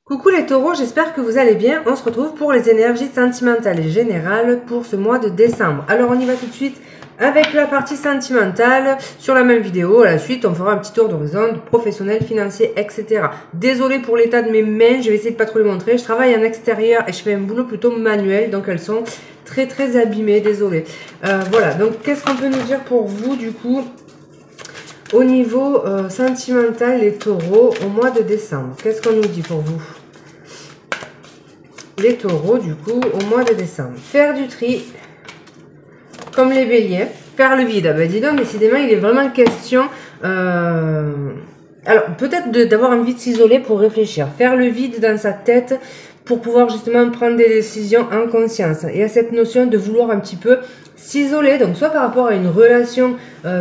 Coucou les taureaux, j'espère que vous allez bien. On se retrouve pour les énergies sentimentales et générales pour ce mois de décembre. Alors on y va tout de suite avec la partie sentimentale. Sur la même vidéo, à la suite, on fera un petit tour d'horizon professionnel, financier, etc. Désolée pour l'état de mes mains, je vais essayer de pas trop les montrer. Je travaille en extérieur et je fais un boulot plutôt manuel, donc elles sont très abîmées, désolée. Voilà, donc qu'est-ce qu'on peut nous dire pour vous du coup au niveau sentimental, les taureaux, au mois de décembre? Qu'est-ce qu'on nous dit pour vous? Les taureaux, du coup, au mois de décembre. Faire du tri, comme les béliers. Faire le vide. Ah ben dis donc, décidément, il est vraiment question... Alors, peut-être d'avoir envie de s'isoler pour réfléchir. Faire le vide dans sa tête pour pouvoir justement prendre des décisions en conscience. Et à cette notion de vouloir un petit peu s'isoler, donc soit par rapport à une relation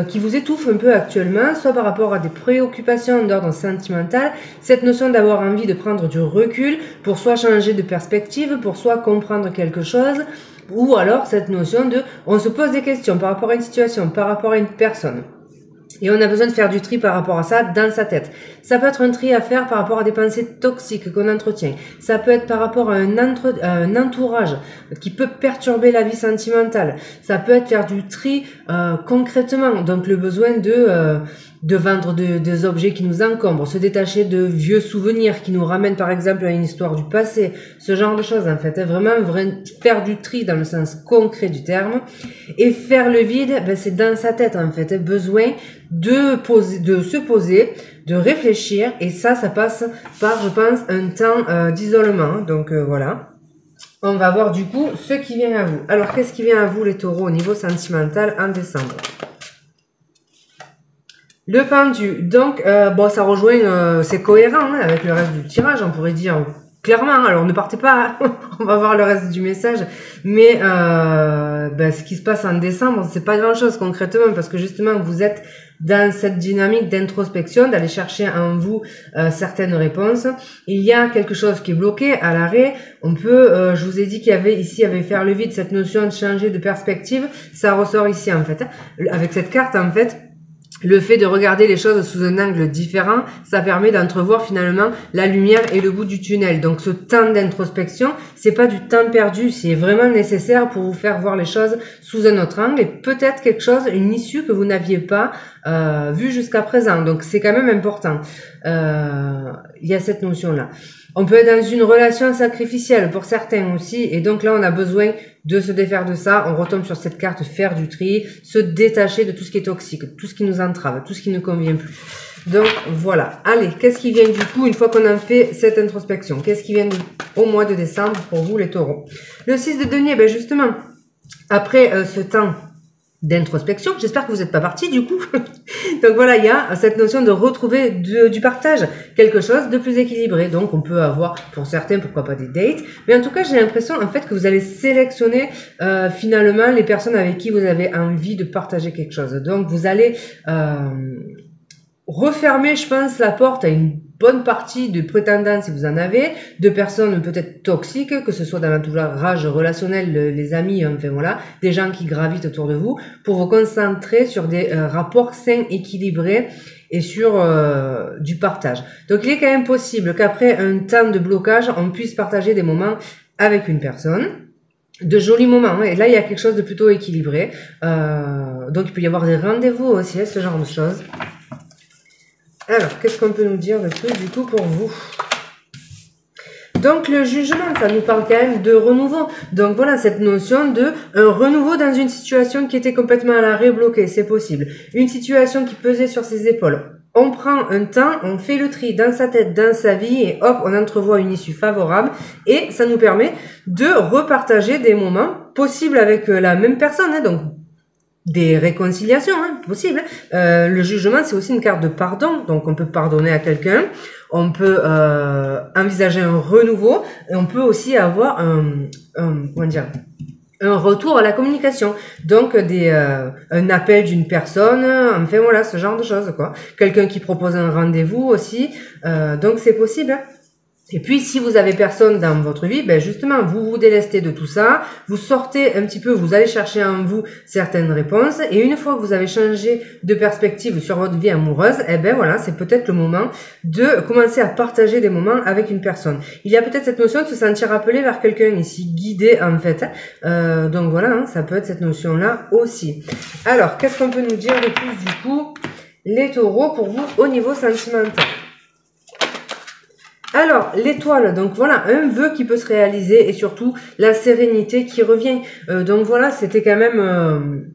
qui vous étouffe un peu actuellement, soit par rapport à des préoccupations d'ordre sentimental, cette notion d'avoir envie de prendre du recul pour soit changer de perspective, pour soit comprendre quelque chose, ou alors cette notion de on se pose des questions par rapport à une situation, par rapport à une personne. Et on a besoin de faire du tri par rapport à ça dans sa tête. Ça peut être un tri à faire par rapport à des pensées toxiques qu'on entretient. Ça peut être par rapport à un entourage qui peut perturber la vie sentimentale. Ça peut être faire du tri concrètement. Donc le besoin de vendre des objets qui nous encombrent, se détacher de vieux souvenirs qui nous ramènent par exemple à une histoire du passé. Ce genre de choses en fait. Vraiment faire du tri dans le sens concret du terme. Et faire le vide, ben, c'est dans sa tête en fait. Besoin de se poser, de réfléchir, et ça passe par, je pense, un temps d'isolement. Donc voilà. On va voir du coup ce qui vient à vous. Alors, qu'est-ce qui vient à vous les taureaux au niveau sentimental en décembre? Le pendu. Donc, bon, ça rejoint, c'est cohérent hein, avec le reste du tirage, on pourrait dire clairement. Alors, ne partez pas, on va voir le reste du message. Mais ben, ce qui se passe en décembre, c'est pas grand-chose concrètement, parce que justement, vous êtes dans cette dynamique d'introspection, d'aller chercher en vous certaines réponses. Il y a quelque chose qui est bloqué à l'arrêt. On peut, je vous ai dit qu'il y avait ici, il y avait faire le vide, cette notion de changer de perspective. Ça ressort ici en fait. Avec cette carte en fait, le fait de regarder les choses sous un angle différent, ça permet d'entrevoir finalement la lumière et le bout du tunnel. Donc ce temps d'introspection, c'est pas du temps perdu, c'est vraiment nécessaire pour vous faire voir les choses sous un autre angle et peut-être quelque chose, une issue que vous n'aviez pas vue jusqu'à présent. Donc c'est quand même important. Il y a cette notion-là. On peut être dans une relation sacrificielle pour certains aussi, et donc là on a besoin de se défaire de ça. On retombe sur cette carte faire du tri, se détacher de tout ce qui est toxique, tout ce qui nous entrave, tout ce qui ne convient plus. Donc voilà. Allez, qu'est-ce qui vient du coup une fois qu'on a fait cette introspection? Qu'est-ce qui vient au mois de décembre pour vous les taureaux? Le 6 de denier, ben justement, après ce temps d'introspection, j'espère que vous n'êtes pas partis du coup. Donc voilà, il y a cette notion de retrouver du partage, quelque chose de plus équilibré. Donc on peut avoir, pour certains, pourquoi pas des dates, mais en tout cas j'ai l'impression en fait que vous allez sélectionner finalement les personnes avec qui vous avez envie de partager quelque chose. Donc vous allez refermer, je pense, la porte à une bonne partie de prétendants si vous en avez, de personnes peut-être toxiques, que ce soit dans l'entourage relationnel, les amis, enfin voilà, des gens qui gravitent autour de vous, pour vous concentrer sur des rapports sains, équilibrés et sur du partage. Donc il est quand même possible qu'après un temps de blocage, on puisse partager des moments avec une personne, de jolis moments, hein, et là il y a quelque chose de plutôt équilibré. Donc il peut y avoir des rendez-vous aussi, ce genre de choses. Alors, qu'est-ce qu'on peut nous dire de plus du coup pour vous? Donc le jugement, ça nous parle quand même de renouveau. Donc voilà, cette notion de un renouveau dans une situation qui était complètement à l'arrêt, bloquée, c'est possible. Une situation qui pesait sur ses épaules. On prend un temps, on fait le tri dans sa tête, dans sa vie, et hop, on entrevoit une issue favorable. Et ça nous permet de repartager des moments possibles avec la même personne, hein, donc des réconciliations, hein, possible. Le jugement, c'est aussi une carte de pardon, donc on peut pardonner à quelqu'un, on peut envisager un renouveau, et on peut aussi avoir comment dire, un retour à la communication, donc un appel d'une personne, enfin voilà, ce genre de choses quoi. Quelqu'un qui propose un rendez-vous aussi, donc c'est possible. Hein. Et puis, si vous avez personne dans votre vie, ben justement, vous vous délestez de tout ça, vous sortez un petit peu, vous allez chercher en vous certaines réponses, et une fois que vous avez changé de perspective sur votre vie amoureuse, eh ben voilà, c'est peut-être le moment de commencer à partager des moments avec une personne. Il y a peut-être cette notion de se sentir appelé vers quelqu'un ici, guidé en fait. Donc voilà, hein, ça peut être cette notion-là aussi. Alors, qu'est-ce qu'on peut nous dire de plus du coup, les taureaux, pour vous, au niveau sentimental? Alors, l'étoile, donc voilà, un vœu qui peut se réaliser et surtout la sérénité qui revient. Donc voilà, c'était quand même...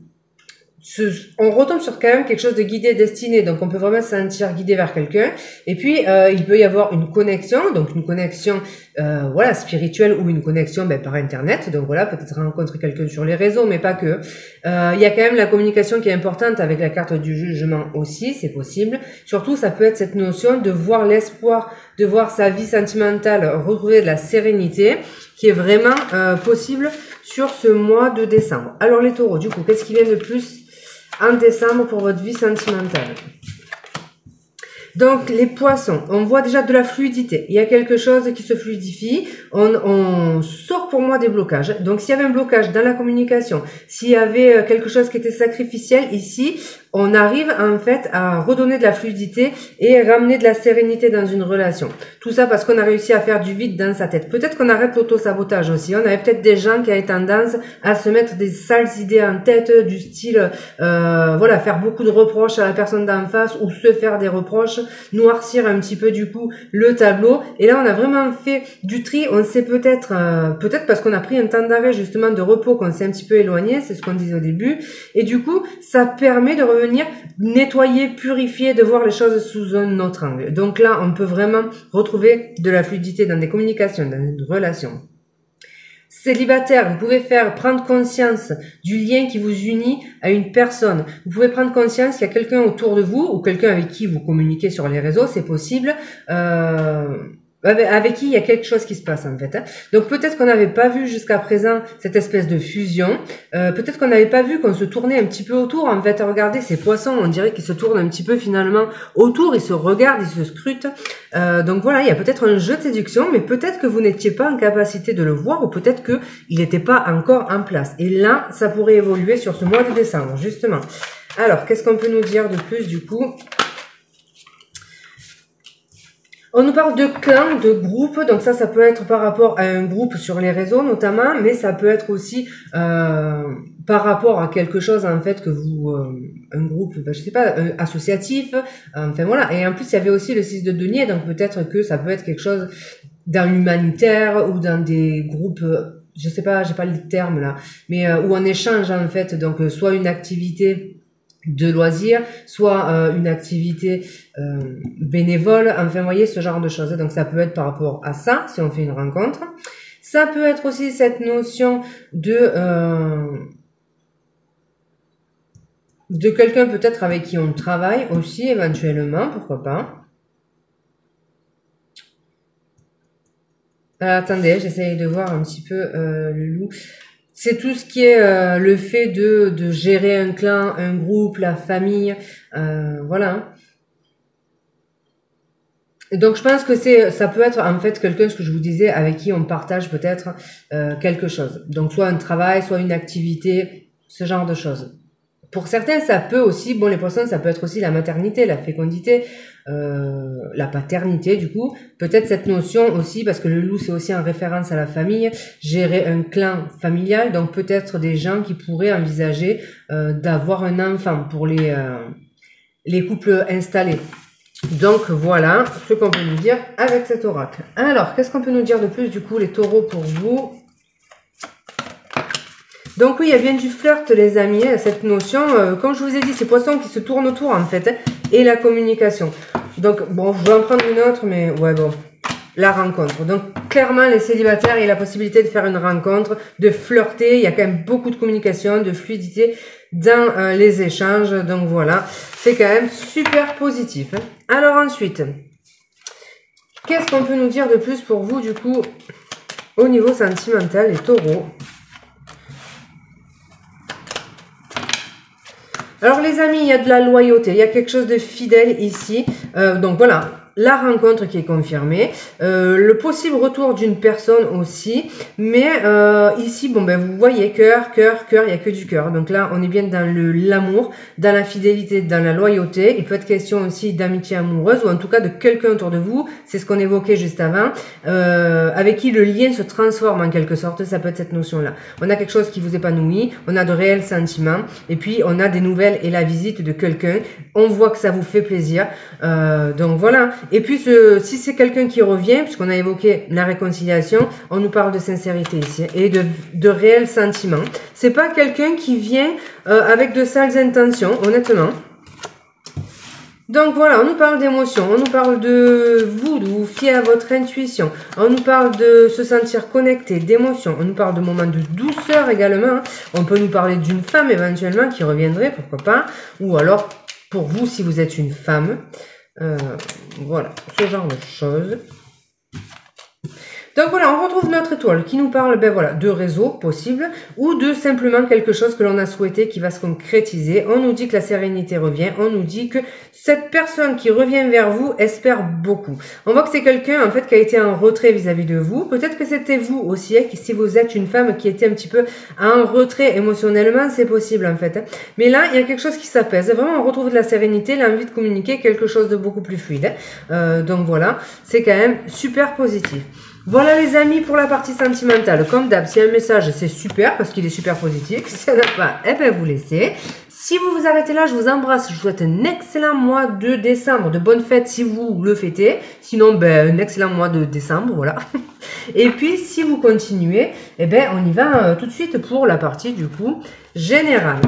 on retombe sur quand même quelque chose de guidé, destiné, donc on peut vraiment se sentir guidé vers quelqu'un. Et puis, il peut y avoir une connexion, donc une connexion voilà, spirituelle ou une connexion par Internet. Donc voilà, peut-être rencontrer quelqu'un sur les réseaux, mais pas que. Il y a quand même la communication qui est importante avec la carte du jugement aussi, c'est possible. Surtout, ça peut être cette notion de voir l'espoir, de voir sa vie sentimentale retrouver de la sérénité, qui est vraiment possible sur ce mois de décembre. Alors les taureaux, du coup, qu'est-ce qui vient de plus en décembre pour votre vie sentimentale? Donc, les poissons, on voit déjà de la fluidité. Il y a quelque chose qui se fluidifie. On sort pour moi des blocages. Donc, s'il y avait un blocage dans la communication, s'il y avait quelque chose qui était sacrificiel ici, on arrive en fait à redonner de la fluidité et ramener de la sérénité dans une relation. Tout ça parce qu'on a réussi à faire du vide dans sa tête. Peut-être qu'on arrête l'auto-sabotage aussi. On avait peut-être des gens qui avaient tendance à se mettre des sales idées en tête du style, voilà, faire beaucoup de reproches à la personne d'en face ou se faire des reproches, noircir un petit peu du coup le tableau. Et là, on a vraiment fait du tri. On sait peut-être parce qu'on a pris un temps d'arrêt justement de repos, qu'on s'est un petit peu éloigné, c'est ce qu'on disait au début. Et du coup, ça permet de revenir nettoyer, purifier, de voir les choses sous un autre angle. Donc là, on peut vraiment retrouver de la fluidité dans des communications, dans une relation. Célibataire, vous pouvez prendre conscience du lien qui vous unit à une personne. Vous pouvez prendre conscience qu'il y a quelqu'un autour de vous ou quelqu'un avec qui vous communiquez sur les réseaux, c'est possible. Avec qui il y a quelque chose qui se passe en fait. Hein. Donc peut-être qu'on n'avait pas vu jusqu'à présent cette espèce de fusion. Peut-être qu'on n'avait pas vu qu'on se tournait un petit peu autour. En fait, regardez ces poissons, on dirait qu'ils se tournent un petit peu finalement autour. Ils se regardent, ils se scrutent. Donc voilà, il y a peut-être un jeu de séduction, mais peut-être que vous n'étiez pas en capacité de le voir ou peut-être que il n'était pas encore en place. Et là, ça pourrait évoluer sur ce mois de décembre, justement. Alors, qu'est-ce qu'on peut nous dire de plus du coup ? On nous parle de clan, de groupe, donc ça peut être par rapport à un groupe sur les réseaux notamment, mais ça peut être aussi par rapport à quelque chose en fait que vous, un groupe, je sais pas, associatif, enfin voilà. Et en plus il y avait aussi le 6 de denier, donc peut-être que ça peut être quelque chose dans l'humanitaire ou dans des groupes, je sais pas, j'ai pas le terme là, mais où on échange en fait, donc soit une activité de loisirs, soit une activité bénévole, enfin vous voyez ce genre de choses. Donc ça peut être par rapport à ça, si on fait une rencontre. Ça peut être aussi cette notion de quelqu'un peut-être avec qui on travaille aussi éventuellement, pourquoi pas. Alors, attendez, j'essaye de voir un petit peu le loup. C'est tout ce qui est le fait de gérer un clan, un groupe, la famille, voilà. Donc je pense que ça peut être en fait quelqu'un, ce que je vous disais, avec qui on partage peut-être quelque chose. Donc soit un travail, soit une activité, ce genre de choses. Pour certains, ça peut aussi, bon les poissons, ça peut être aussi la maternité, la fécondité, la paternité du coup. Peut-être cette notion aussi, parce que le loup c'est aussi en référence à la famille, gérer un clan familial, donc peut-être des gens qui pourraient envisager d'avoir un enfant pour les couples installés. Donc voilà ce qu'on peut nous dire avec cet oracle. Alors, qu'est-ce qu'on peut nous dire de plus du coup les taureaux pour vous ? Donc oui, il y a bien du flirt les amis, cette notion, comme je vous ai dit, ces poissons qui se tournent autour en fait, et la communication. Donc bon, je vais en prendre une autre, mais ouais bon, la rencontre. Donc clairement les célibataires, il y a la possibilité de faire une rencontre, de flirter, il y a quand même beaucoup de communication, de fluidité dans les échanges, donc voilà, c'est quand même super positif. Hein. Alors ensuite, qu'est-ce qu'on peut nous dire de plus pour vous du coup, au niveau sentimental, les taureaux ? Alors les amis, il y a de la loyauté, il y a quelque chose de fidèle ici. Donc voilà, la rencontre qui est confirmée, le possible retour d'une personne aussi, mais ici, bon ben vous voyez, cœur, cœur, cœur, il n'y a que du cœur. Donc là, on est bien dans l'amour, dans la fidélité, dans la loyauté. Il peut être question aussi d'amitié amoureuse, ou en tout cas de quelqu'un autour de vous, c'est ce qu'on évoquait juste avant, avec qui le lien se transforme en quelque sorte, ça peut être cette notion-là. On a quelque chose qui vous épanouit, on a de réels sentiments, et puis on a des nouvelles et la visite de quelqu'un, on voit que ça vous fait plaisir, donc voilà. Et puis, si c'est quelqu'un qui revient, puisqu'on a évoqué la réconciliation, on nous parle de sincérité ici et de réels sentiments. C'est pas quelqu'un qui vient avec de sales intentions, honnêtement. Donc voilà, on nous parle d'émotions, on nous parle de vous fier à votre intuition, on nous parle de se sentir connecté, d'émotions, on nous parle de moments de douceur également. On peut nous parler d'une femme éventuellement qui reviendrait, pourquoi pas, ou alors pour vous si vous êtes une femme. Voilà, ce genre de choses. Donc voilà, on retrouve notre étoile qui nous parle ben voilà, de réseau possible ou de simplement quelque chose que l'on a souhaité qui va se concrétiser. On nous dit que la sérénité revient, on nous dit que cette personne qui revient vers vous espère beaucoup. On voit que c'est quelqu'un en fait qui a été en retrait vis-à-vis de vous. Peut-être que c'était vous aussi, hein, si vous êtes une femme qui était un petit peu en retrait émotionnellement, c'est possible en fait. Hein. Mais là, il y a quelque chose qui s'apaise. Vraiment, on retrouve de la sérénité, l'envie de communiquer quelque chose de beaucoup plus fluide. Donc voilà, c'est quand même super positif. Voilà les amis pour la partie sentimentale. Comme d'hab, si un message, c'est super parce qu'il est super positif. Si il n'y en a pas, eh ben vous laissez. Si vous vous arrêtez là, je vous embrasse. Je vous souhaite un excellent mois de décembre. De bonnes fêtes si vous le fêtez. Sinon, ben, un excellent mois de décembre, voilà. Et puis, si vous continuez, eh ben, on y va tout de suite pour la partie, du coup, générale.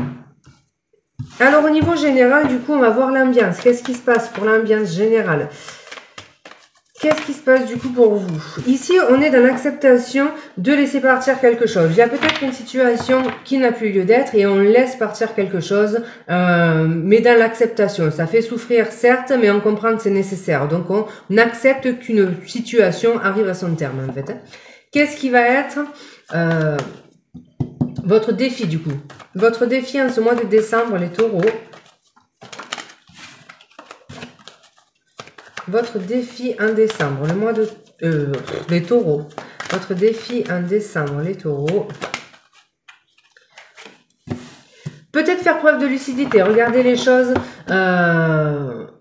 Alors, au niveau général, du coup, on va voir l'ambiance. Qu'est-ce qui se passe pour l'ambiance générale ? Qu'est-ce qui se passe du coup pour vous? Ici, on est dans l'acceptation de laisser partir quelque chose. Il y a peut-être une situation qui n'a plus lieu d'être et on laisse partir quelque chose, mais dans l'acceptation. Ça fait souffrir, certes, mais on comprend que c'est nécessaire. Donc, on accepte qu'une situation arrive à son terme, en fait. Qu'est-ce qui va être votre défi, du coup? Votre défi en ce mois de décembre, les taureaux. Votre défi en décembre, le mois de... les taureaux. Votre défi en décembre, les taureaux. Peut-être faire preuve de lucidité. Regardez les choses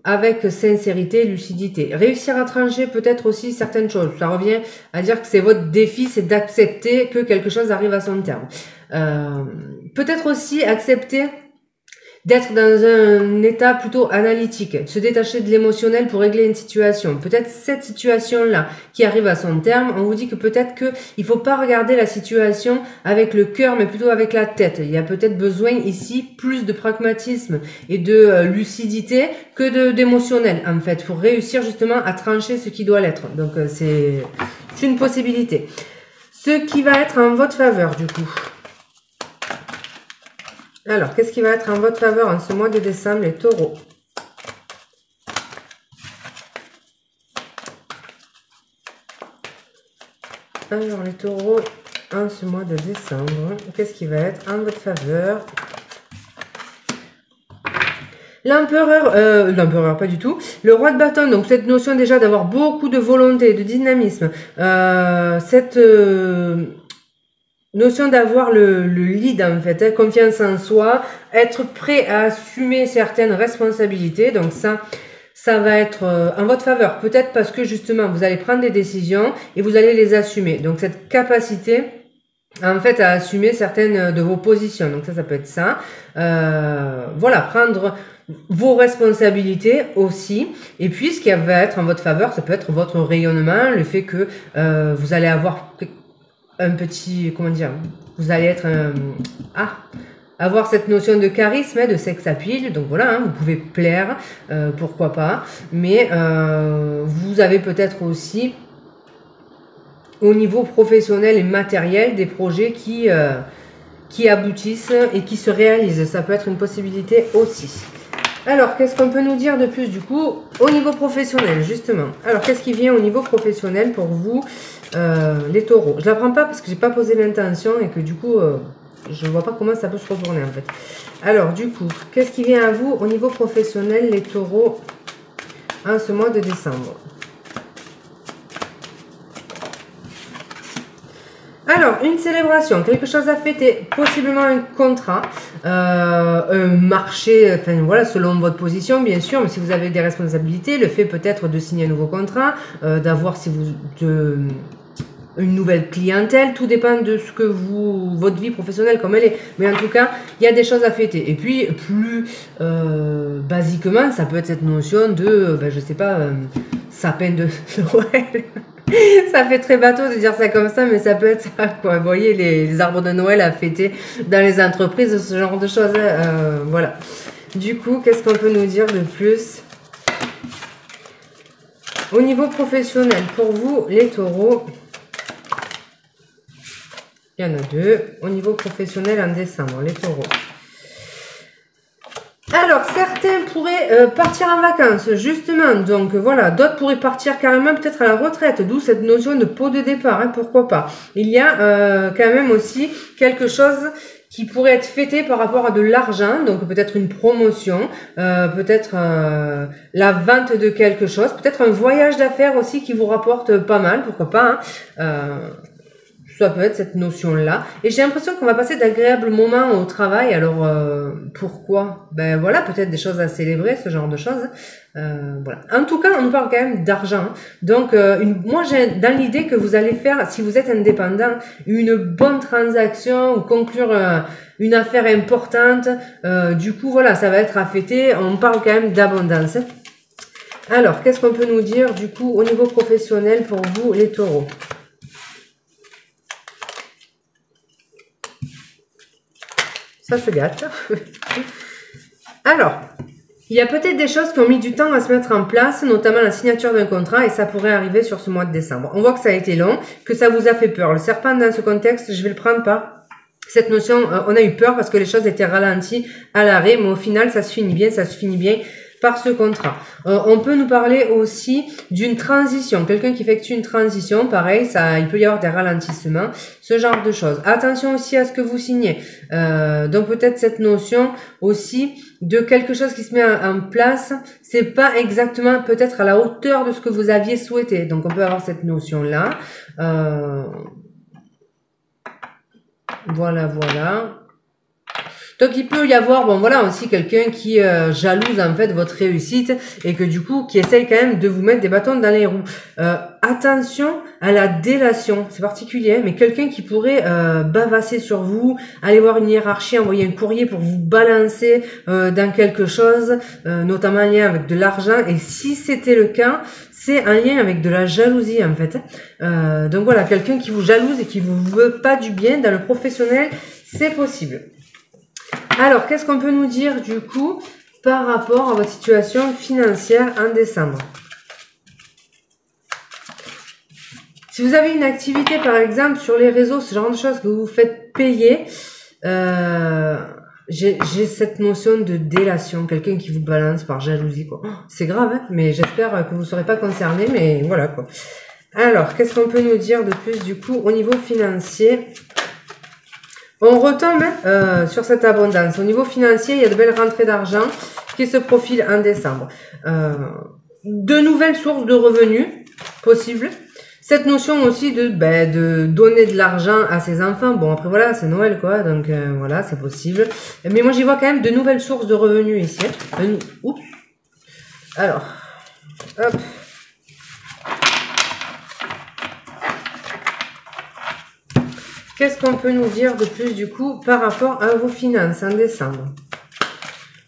avec sincérité, lucidité. Réussir à trancher peut-être aussi certaines choses. Ça revient à dire que c'est votre défi, c'est d'accepter que quelque chose arrive à son terme. Peut-être aussi accepter d'être dans un état plutôt analytique, se détacher de l'émotionnel pour régler une situation. Peut-être cette situation-là qui arrive à son terme, on vous dit que peut-être qu'il ne faut pas regarder la situation avec le cœur, mais plutôt avec la tête. Il y a peut-être besoin ici plus de pragmatisme et de lucidité que d'émotionnel, en fait, pour réussir justement à trancher ce qui doit l'être. Donc, c'est une possibilité. Ce qui va être en votre faveur, du coup. Alors, qu'est-ce qui va être en votre faveur en ce mois de décembre, les taureaux? Alors, les taureaux, en ce mois de décembre, qu'est-ce qui va être en votre faveur? L'empereur, pas du tout. Le roi de bâton, donc cette notion déjà d'avoir beaucoup de volonté, de dynamisme, cette... notion d'avoir le lead en fait, hein, confiance en soi, être prêt à assumer certaines responsabilités. Donc ça va être en votre faveur. Peut-être parce que justement vous allez prendre des décisions et vous allez les assumer. Donc cette capacité en fait à assumer certaines de vos positions. Donc ça peut être ça. Voilà, prendre vos responsabilités aussi. Et puis ce qui va être en votre faveur, ça peut être votre rayonnement, le fait que vous allez avoir un petit, comment dire, vous allez être avoir cette notion de charisme, de sex appeal, donc voilà, hein, vous pouvez plaire, pourquoi pas, mais vous avez peut-être aussi au niveau professionnel et matériel des projets qui aboutissent et qui se réalisent, ça peut être une possibilité aussi. Alors, qu'est-ce qu'on peut nous dire de plus du coup au niveau professionnel, justement? Alors, qu'est-ce qui vient au niveau professionnel pour vous, les taureaux? Je ne la prends pas parce que j'ai pas posé l'intention et que du coup, je ne vois pas comment ça peut se retourner en fait. Alors, du coup, qu'est-ce qui vient à vous au niveau professionnel, les taureaux, en ce mois de décembre. Alors, une célébration, quelque chose à fêter, possiblement un contrat, un marché, enfin voilà, selon votre position bien sûr, mais si vous avez des responsabilités, le fait peut-être de signer un nouveau contrat, d'avoir si vous une nouvelle clientèle, tout dépend de ce que votre vie professionnelle comme elle est. Mais en tout cas, il y a des choses à fêter. Et puis, plus basiquement, ça peut être cette notion de, je sais pas, sapin de Noël. Ça fait très bateau de dire ça comme ça, mais ça peut être ça, quoi. Vous voyez, les arbres de Noël à fêter dans les entreprises, ce genre de choses. Voilà. Du coup, qu'est-ce qu'on peut nous dire de plus? Au niveau professionnel, pour vous, les taureaux, il y en a deux. Au niveau professionnel en décembre, les taureaux. Alors, certains pourraient partir en vacances, justement. Donc, voilà. D'autres pourraient partir carrément peut-être à la retraite. D'où cette notion de pot de départ. Hein, pourquoi pas. Il y a quand même aussi quelque chose qui pourrait être fêté par rapport à de l'argent. Donc, peut-être une promotion. Peut-être la vente de quelque chose. Peut-être un voyage d'affaires aussi qui vous rapporte pas mal. Pourquoi pas. Hein. Ça peut être cette notion-là. Et j'ai l'impression qu'on va passer d'agréables moments au travail. Alors, pourquoi? Ben voilà, peut-être des choses à célébrer, ce genre de choses. Voilà. En tout cas, on nous parle quand même d'argent. Donc, moi, j'ai dans l'idée que vous allez faire, si vous êtes indépendant, une bonne transaction ou conclure une affaire importante. Du coup, voilà, ça va être à fêter. On parle quand même d'abondance. Alors, qu'est-ce qu'on peut nous dire, du coup, au niveau professionnel pour vous, les taureaux? Ça se gâte. Alors, il y a peut-être des choses qui ont mis du temps à se mettre en place, notamment la signature d'un contrat, et ça pourrait arriver sur ce mois de décembre. On voit que ça a été long, que ça vous a fait peur. Le serpent, dans ce contexte, je vais le prendre par cette notion, on a eu peur parce que les choses étaient ralenties à l'arrêt, mais au final, ça se finit bien par ce contrat. On peut nous parler aussi d'une transition, quelqu'un qui effectue une transition, pareil, il peut y avoir des ralentissements, ce genre de choses. Attention aussi à ce que vous signez. Donc peut-être cette notion aussi de quelque chose qui se met en place, c'est pas exactement peut-être à la hauteur de ce que vous aviez souhaité. Donc on peut avoir cette notion-là. Voilà. Donc il peut y avoir, bon voilà, aussi quelqu'un qui jalouse en fait votre réussite et que du coup qui essaye quand même de vous mettre des bâtons dans les roues. Attention à la délation, c'est particulier, mais quelqu'un qui pourrait bavasser sur vous, aller voir une hiérarchie, envoyer un courrier pour vous balancer dans quelque chose, notamment en lien avec de l'argent. Et si c'était le cas, c'est un lien avec de la jalousie en fait. Donc voilà, quelqu'un qui vous jalouse et qui vous veut pas du bien dans le professionnel, c'est possible. Alors, qu'est-ce qu'on peut nous dire du coup par rapport à votre situation financière en décembre? Si vous avez une activité par exemple sur les réseaux, ce genre de choses que vous faites payer, j'ai cette notion de délation, quelqu'un qui vous balance par jalousie, quoi. C'est grave, hein, mais j'espère que vous ne serez pas concerné, mais voilà quoi. Alors, qu'est-ce qu'on peut nous dire de plus du coup au niveau financier? On retombe sur cette abondance. Au niveau financier, il y a de belles rentrées d'argent qui se profilent en décembre. De nouvelles sources de revenus possibles. Cette notion aussi de donner de l'argent à ses enfants. Bon, après voilà, c'est Noël quoi, donc voilà, c'est possible. Mais moi, j'y vois quand même de nouvelles sources de revenus ici. Oups. Alors, hop. Qu'est-ce qu'on peut nous dire de plus du coup par rapport à vos finances en décembre?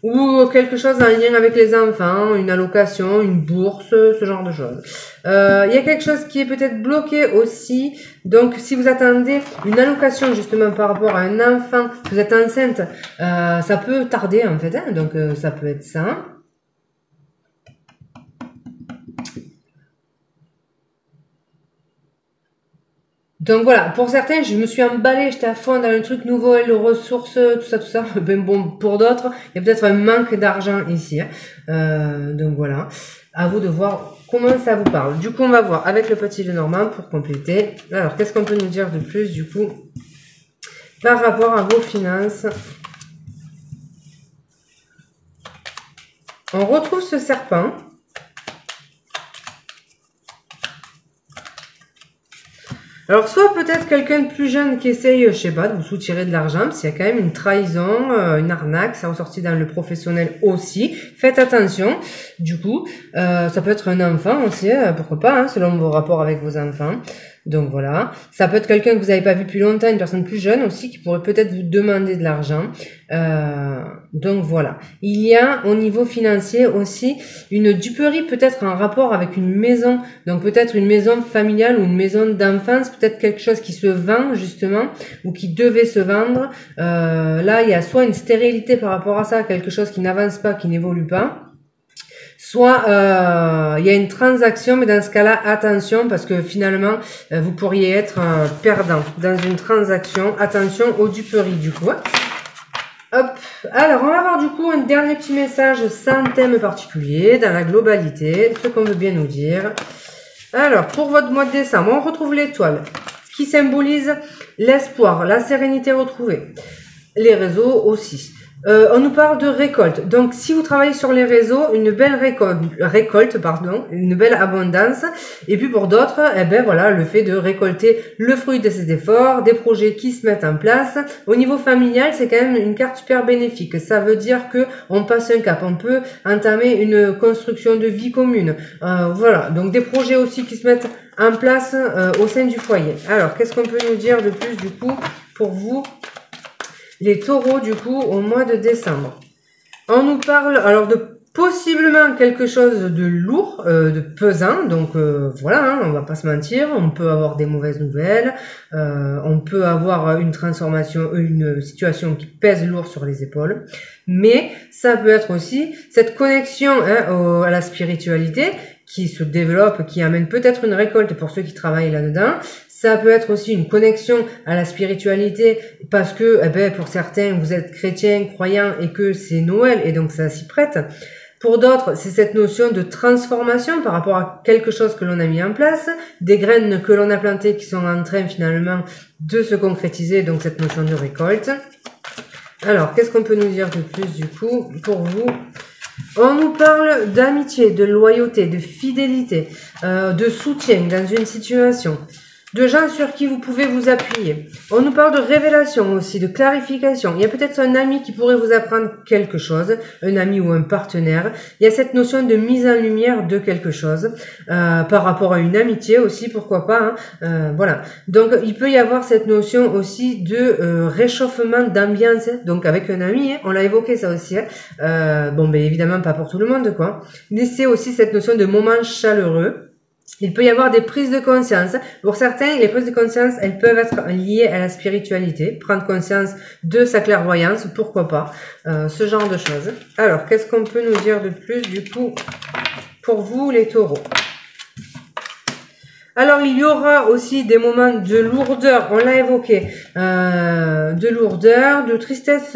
Ou quelque chose en lien avec les enfants, une allocation, une bourse, ce genre de choses. Il y a quelque chose qui est peut-être bloqué aussi. Donc si vous attendez une allocation justement par rapport à un enfant, vous êtes enceinte, ça peut tarder en fait. Hein, donc ça peut être ça. Donc voilà, pour certains, je me suis emballée, j'étais à fond dans le truc nouveau, les ressources, tout ça. Ben bon, pour d'autres, il y a peut-être un manque d'argent ici. Hein. Donc voilà, à vous de voir comment ça vous parle. Du coup, on va voir avec le petit Lenormand pour compléter. Alors, qu'est-ce qu'on peut nous dire de plus du coup par rapport à vos finances? On retrouve ce serpent. Alors, soit peut-être quelqu'un de plus jeune qui essaye, je sais pas, de vous soutirer de l'argent, parce qu'il y a quand même une trahison, une arnaque, ça ressorti dans le professionnel aussi. Faites attention, du coup. Ça peut être un enfant aussi, pourquoi pas, hein, selon vos rapports avec vos enfants. Donc voilà, ça peut être quelqu'un que vous n'avez pas vu depuis longtemps, une personne plus jeune aussi qui pourrait peut-être vous demander de l'argent. Donc voilà. Il y a au niveau financier aussi une duperie peut-être en rapport avec une maison, donc peut-être une maison familiale ou une maison d'enfance, peut-être quelque chose qui se vend justement ou qui devait se vendre. Là, il y a soit une stérilité par rapport à ça, quelque chose qui n'avance pas, qui n'évolue pas. Soit il y a une transaction, mais dans ce cas-là, attention, parce que finalement, vous pourriez être perdant dans une transaction. Attention aux duperies, du coup. Hop. Alors, on va voir du coup un dernier petit message sans thème particulier, dans la globalité, ce qu'on veut bien nous dire. Alors, pour votre mois de décembre, on retrouve l'étoile, qui symbolise l'espoir, la sérénité retrouvée. Les réseaux aussi. On nous parle de récolte. Donc, si vous travaillez sur les réseaux, une belle récolte, une belle abondance. Et puis pour d'autres, eh ben voilà, le fait de récolter le fruit de ces efforts, des projets qui se mettent en place. Au niveau familial, c'est quand même une carte super bénéfique. Ça veut dire que on passe un cap, on peut entamer une construction de vie commune. Voilà, donc des projets aussi qui se mettent en place au sein du foyer. Alors, qu'est-ce qu'on peut nous dire de plus du coup pour vous? Les taureaux, du coup, au mois de décembre. On nous parle, alors, de possiblement quelque chose de lourd, de pesant. Donc, voilà, hein, on va pas se mentir. On peut avoir des mauvaises nouvelles. On peut avoir une transformation, une situation qui pèse lourd sur les épaules. Mais ça peut être aussi cette connexion à la spiritualité qui se développe, qui amène peut-être une récolte pour ceux qui travaillent là-dedans. Ça peut être aussi une connexion à la spiritualité parce que, eh ben, pour certains, vous êtes chrétiens, croyants et que c'est Noël et donc ça s'y prête. Pour d'autres, c'est cette notion de transformation par rapport à quelque chose que l'on a mis en place, des graines que l'on a plantées qui sont en train finalement de se concrétiser, donc cette notion de récolte. Alors, qu'est-ce qu'on peut nous dire de plus du coup pour vous ? On nous parle d'amitié, de loyauté, de fidélité, de soutien dans une situation, de gens sur qui vous pouvez vous appuyer. On nous parle de révélation aussi, de clarification. Il y a peut-être un ami qui pourrait vous apprendre quelque chose, un ami ou un partenaire. Il y a cette notion de mise en lumière de quelque chose, par rapport à une amitié aussi, pourquoi pas. Hein, voilà. Donc, il peut y avoir cette notion aussi de réchauffement d'ambiance. Donc, avec un ami, hein, on l'a évoqué ça aussi. Hein. Bon, ben évidemment, pas pour tout le monde, quoi. Mais c'est aussi cette notion de moment chaleureux. Il peut y avoir des prises de conscience. Pour certains, les prises de conscience, elles peuvent être liées à la spiritualité. Prendre conscience de sa clairvoyance, pourquoi pas. Ce genre de choses. Alors, qu'est-ce qu'on peut nous dire de plus, du coup, pour vous, les taureaux ? Alors, il y aura aussi des moments de lourdeur, on l'a évoqué, de lourdeur, de tristesse,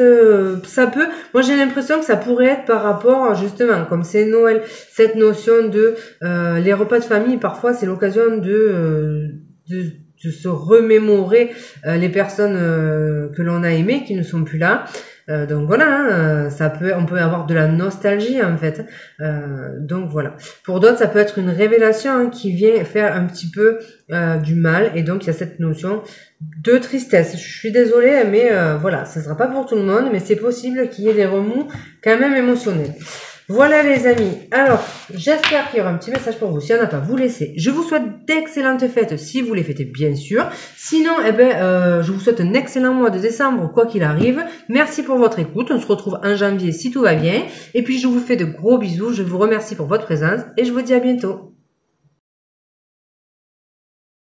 ça peut, moi j'ai l'impression que ça pourrait être par rapport, justement, comme c'est Noël, cette notion de, les repas de famille, parfois c'est l'occasion de se remémorer les personnes que l'on a aimées, qui ne sont plus là. Donc voilà, hein, on peut avoir de la nostalgie en fait. Donc voilà. Pour d'autres, ça peut être une révélation hein, qui vient faire un petit peu du mal, et donc il y a cette notion de tristesse. Je suis désolée, mais voilà, ça sera pas pour tout le monde, mais c'est possible qu'il y ait des remous quand même émotionnels. Voilà les amis, alors j'espère qu'il y aura un petit message pour vous. S'il n'y en a pas, vous laissez. Je vous souhaite d'excellentes fêtes si vous les fêtez bien sûr. Sinon, eh ben, je vous souhaite un excellent mois de décembre quoi qu'il arrive. Merci pour votre écoute, on se retrouve en janvier si tout va bien. Et puis je vous fais de gros bisous, je vous remercie pour votre présence et je vous dis à bientôt.